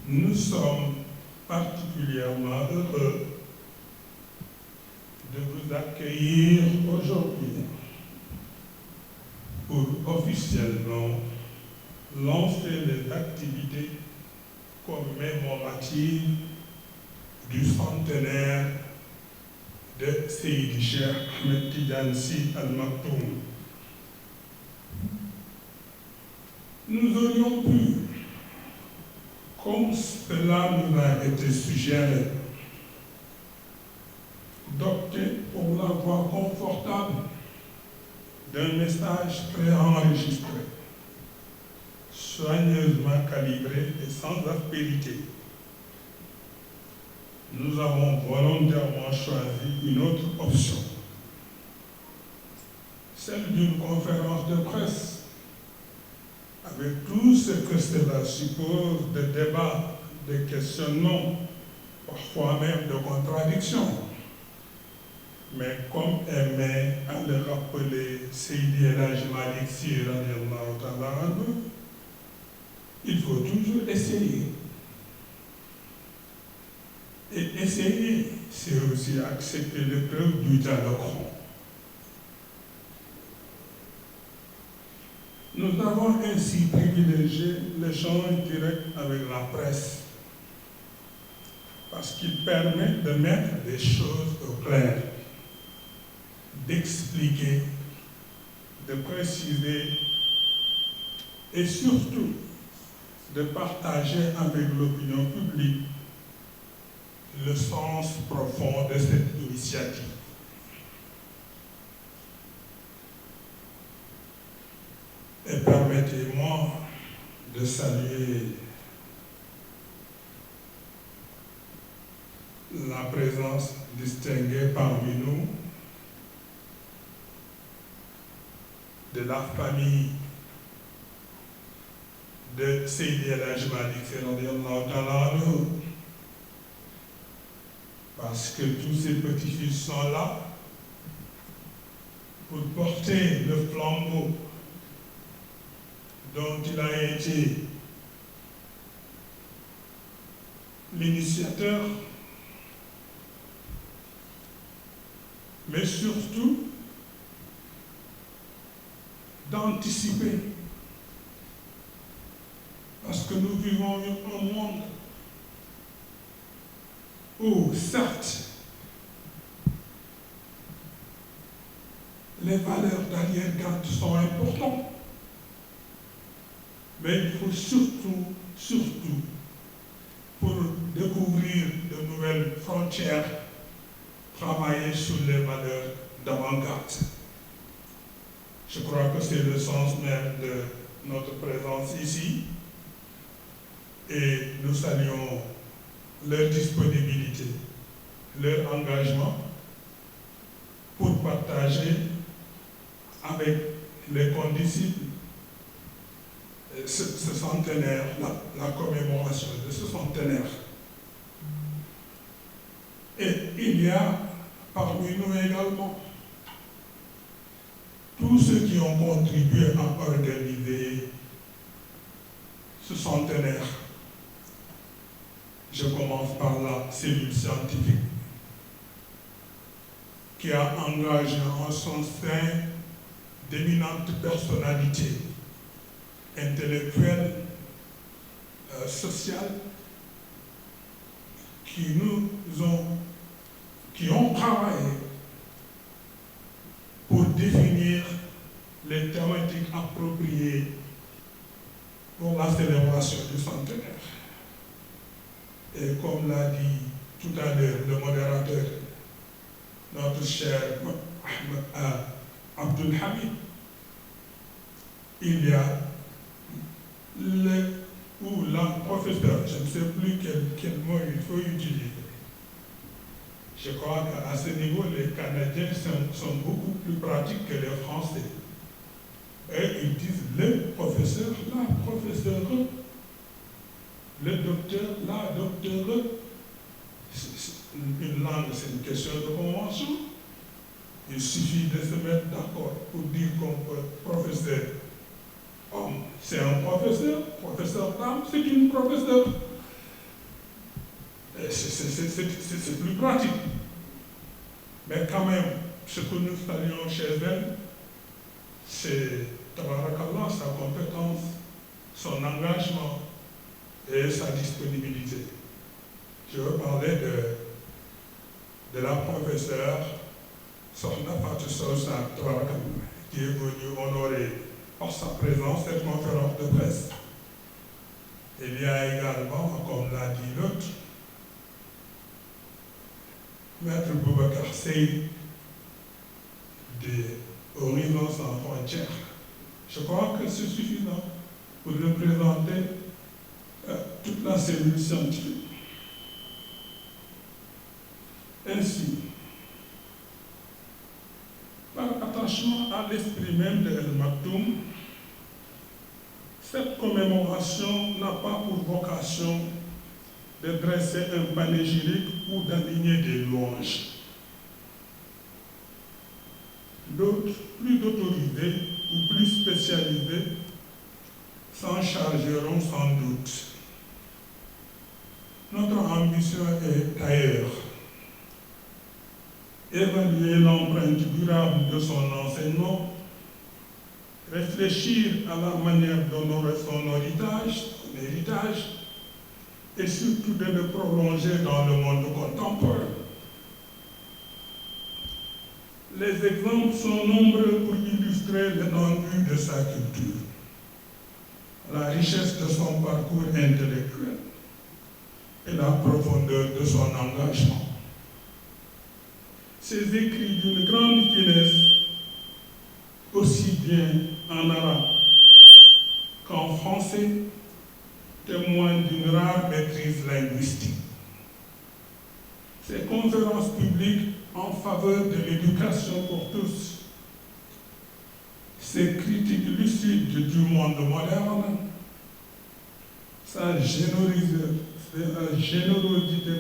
Nous sommes particulièrement heureux de vous accueillir aujourd'hui pour officiellement lancer les activités commémoratives du centenaire de Seydi Cheikh Ahmed Tidiane Sy Al Maktoum. Nous aurions pu, comme cela nous a été suggéré, d'opter pour la voie confortable d'un message préenregistré, soigneusement calibré et sans aspérité. Nous avons volontairement choisi une autre option, celle d'une conférence de presse, avec tout ce que cela suppose de débats, de questionnements, parfois même de contradictions. Mais comme aimait à le rappeler Seydi El Hadji Malick Sy radiyallahu ta'ala anhu, il faut toujours essayer. Et essayer, c'est aussi accepter l'épreuve du dialogue. Nous avons ainsi privilégié l'échange direct avec la presse, parce qu'il permet de mettre les choses au clair, d'expliquer, de préciser et surtout de partager avec l'opinion publique le sens profond de cette initiative. Et permettez-moi de saluer la présence distinguée parmi nous de la famille de Seydi El Hadji Malick Sy radiyallahu ta'ala anhu, parce que tous ces petits-fils sont là pour porter le flambeau dont il a été l'initiateur, mais surtout d'anticiper, parce que nous vivons un monde où, certes, les valeurs d'arrière-garde sont importantes, mais il faut surtout, pour découvrir de nouvelles frontières, travailler sur les valeurs d'avant-garde. Je crois que c'est le sens même de notre présence ici, et nous saluons leur disponibilité, leur engagement pour partager avec les condisciples ce centenaire, la commémoration de ce centenaire. Et il y a parmi nous également tous ceux qui ont contribué à organiser ce centenaire. Je commence par la cellule scientifique qui a engagé en son sein d'éminentes personnalités intellectuelles, sociales, qui ont travaillé pour définir les thématiques appropriées pour la célébration du centenaire. Et comme l'a dit tout à l'heure le modérateur, notre cher Abdul Hamid, il y a la professeure, je ne sais plus quel mot il faut utiliser. Je crois qu'à ce niveau, les Canadiens sont beaucoup plus pratiques que les Français. Et ils disent le professeur, la professeure, le docteur, la docteure. Une langue, c'est une question de convention. Il suffit de se mettre d'accord pour dire qu'on peut professeur homme, c'est un professeur, professeur femme, c'est une professeure. c'est plus pratique. Mais quand même, ce que nous saluons chez elle, c'est tabarakallah, sa compétence, son engagement et sa disponibilité. Je veux parler de la professeure Sokhna Fatou Sow Sarr, tabarakallah, qui est venue honorer par sa présence cette conférence de presse. Il y a également, comme l'a dit l'autre, Maître Boubacar Sey de Horizon sans frontières. Je crois que c'est suffisant pour représenter toute la cellule scientifique. Ainsi, par attachement à l'esprit même de El Maktoum, cette commémoration n'a pas pour vocation de dresser un panégyrique ou d'aligner des louanges. D'autres, plus autorisés ou plus spécialisés, s'en chargeront sans doute. Notre ambition est ailleurs. Évaluer l'empreinte durable de son enseignement, réfléchir à la manière d'honorer son héritage, et surtout de le prolonger dans le monde contemporain. Les exemples sont nombreux pour illustrer l'étendue de sa culture, la richesse de son parcours intellectuel et la profondeur de son engagement. Ses écrits d'une grande finesse, aussi bien en arabe qu'en français, témoignent d'une rare maîtrise linguistique. Ses conférences publiques en faveur de l'éducation pour tous, ses critiques lucides du monde moderne, sa générosité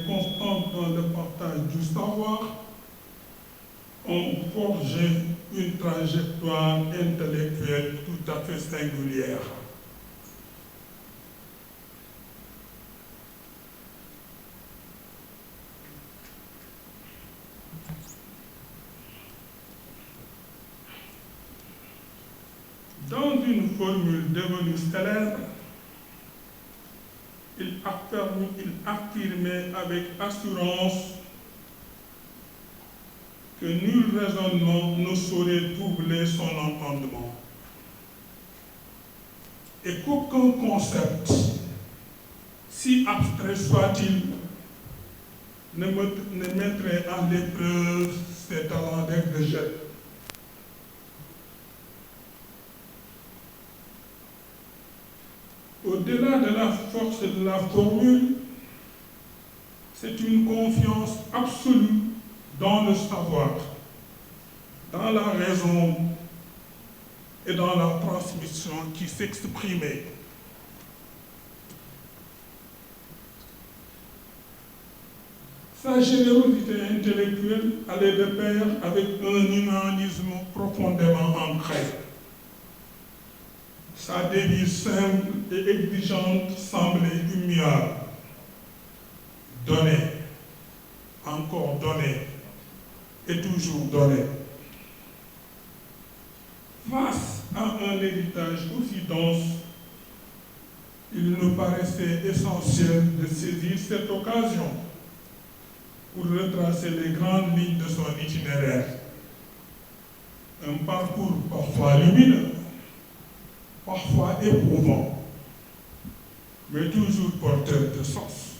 constante dans le partage du savoir, ont forgé une trajectoire intellectuelle tout à fait singulière. Dans une formule devenue célèbre, il affirmait avec assurance que nul raisonnement ne saurait troubler son entendement et qu'aucun concept, si abstrait soit-il, ne mettrait en l'épreuve ses talents d'exégète. Au-delà de la force de la formule, c'est une confiance absolue dans le savoir, dans la raison et dans la transmission qui s'exprimait. Sa générosité intellectuelle allait de pair avec un humanisme profondément ancré. Sa devise simple et exigeante semblait immuable. Donner, encore donner, et toujours donner. Face à un héritage aussi dense, il nous paraissait essentiel de saisir cette occasion pour retracer les grandes lignes de son itinéraire. Un parcours parfois lumineux, parfois éprouvant, mais toujours porteur de sens.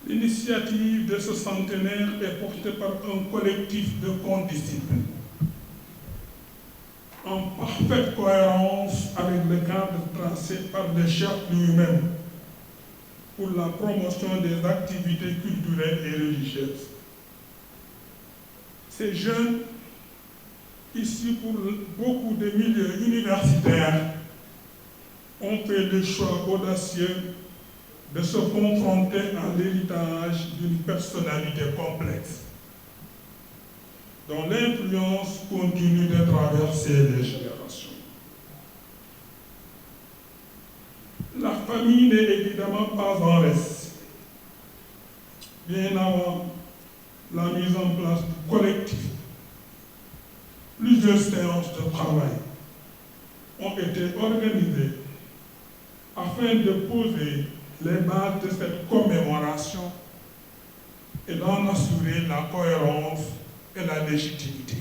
L'initiative de ce centenaire est portée par un collectif de condisciples, en parfaite cohérence avec le cadre tracé par le chef lui-même pour la promotion des activités culturelles et religieuses. Ces jeunes, issus pour beaucoup de milieux universitaires, ont fait le choix audacieux de se confronter à l'héritage d'une personnalité complexe, dont l'influence continue de traverser les générations. La famille n'est évidemment pas en reste. Bien avant la mise en place du collectif, plusieurs séances de travail ont été organisées afin de poser les bases de cette commémoration et d'en assurer la cohérence et la légitimité.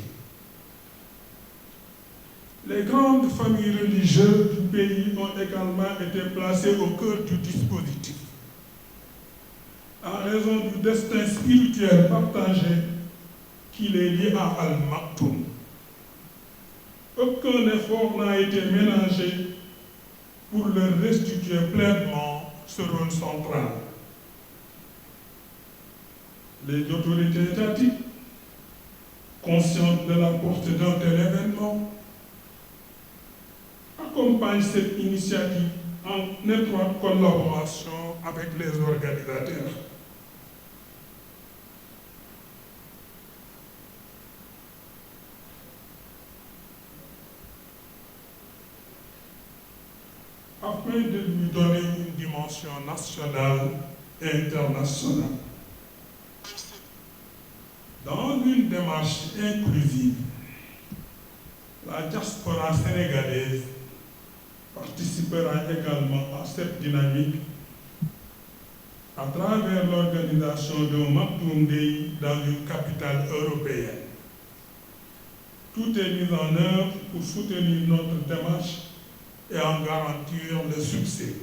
Les grandes familles religieuses du pays ont également été placées au cœur du dispositif, en raison du destin spirituel partagé qui les lie à Al Maktoum. Aucun effort n'a été ménagé pour leur restituer pleinement ce rôle central. Les autorités étatiques, conscientes de la portée d'un tel événement, accompagnent cette initiative en étroite collaboration avec les organisateurs. Afin de lui donner une dimension nationale et internationale. Dans une démarche inclusive, la diaspora sénégalaise participera également à cette dynamique à travers l'organisation d'un Maktoum Day dans une capitale européenne. Tout est mis en œuvre pour soutenir notre démarche et en garantir le succès.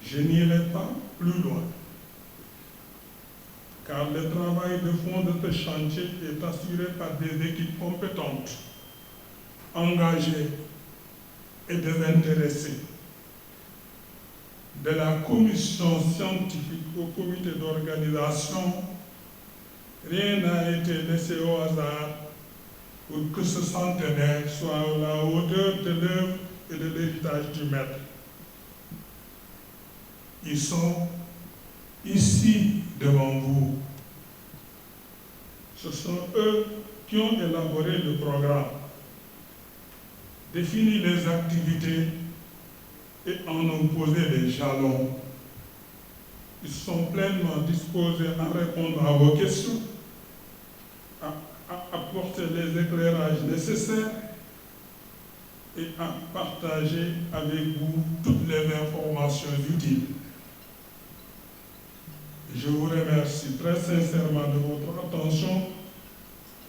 Je n'irai pas plus loin, car le travail de fond de ce chantier est assuré par des équipes compétentes, engagées et désintéressées, de la commission scientifique au comité d'organisation. Rien n'a été laissé au hasard pour que ce centenaire soit à la hauteur de l'œuvre et de l'héritage du maître. Ils sont ici devant vous. Ce sont eux qui ont élaboré le programme, défini les activités et en ont posé les jalons. Ils sont pleinement disposés à répondre à vos questions, à apporter les éclairages nécessaires et à partager avec vous toutes les informations utiles. Je vous remercie très sincèrement de votre attention